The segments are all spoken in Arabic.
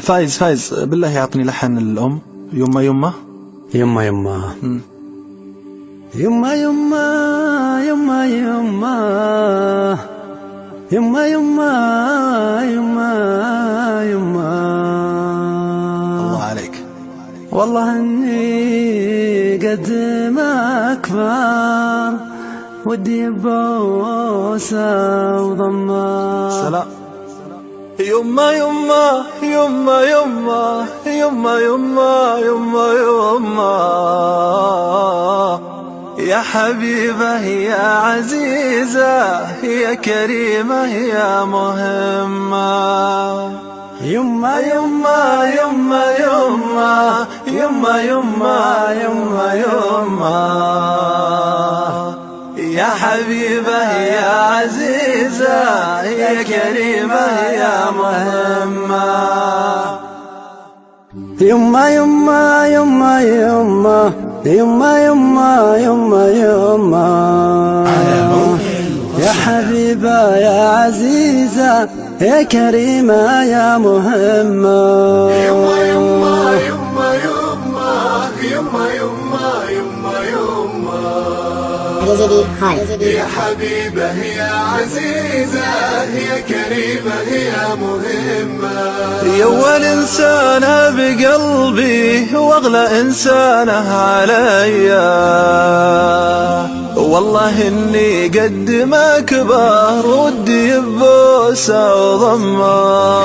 فايز بالله أعطني لحن الأم. يما يما يما يما يما يما يما يما يما يما يما يما. الله عليك. والله اني قد ما اكبر ودي بوسه وضمه. سلام. يما يما يما يما يما يما يما يما يا حبيبة يا عزيزة يا كريمة يا مهمة. يما يما يما يما يما يما يما يما يا حبيبة يا عزيزة يا كريمة يا مهمة. يما يما يما يما يما يما يما يما يا حبيبة يا عزيزة يا كريمة يا مهمة. يما يما يما يما يما يما يما يما يا حبيبة يا عزيزة يا كريمة يا مهمة. يا أول إنسانة بقلبي وأغلى إنسانة عليا. والله إني قد ما كبر ودي ببوسة وضمة.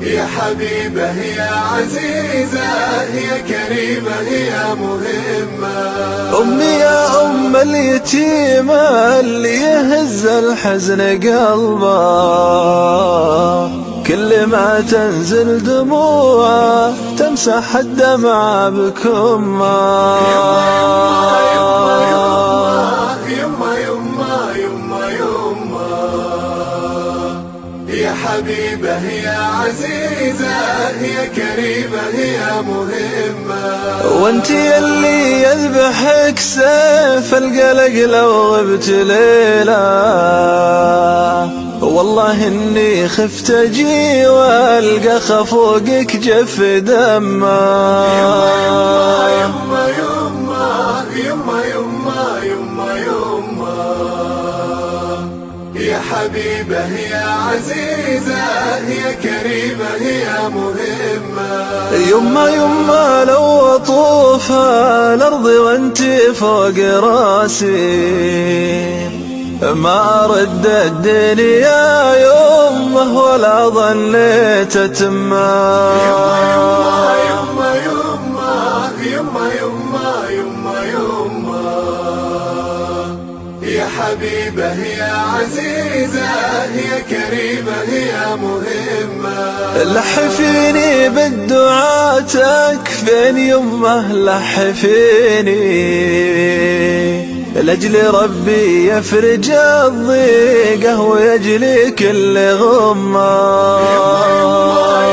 يا حبيبة يا عزيزة يا كريمة يا مهمة. أمي يا أم اليتيمة اللي يهز الحزن قلبه. كل ما تنزل دموعه تمسح الدمع بكمه. يا حبيبة يا عزيزة يا كريمة يا مهمة. وانت اللي يذبحك سيف القلق لو غبت ليلة. والله اني خفت اجي والقى خفوقك جف دمه. يما يما يما يما يما يما يا حبيبة يا عزيزة يا كريمة يا مهمة. يما يما لو اطوف الارض وانت فوق راسي ما رد الدنيا يمه ولا ظنيت تمه. يما يما يما يما يما يما يما يا حبيبة يا عزيزة يا كريمة يا مهمة. لحفيني بالدعاء تكفين يمه لحفيني لأجل ربي يفرج الضيقة ويجلي كل غمة.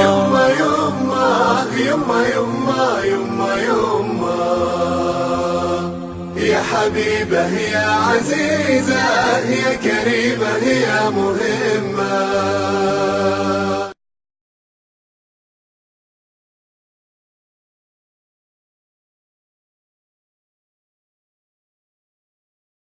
يما يما يما يما يما يما يا حبيبة يا عزيزة يا كريمة يا مهمة.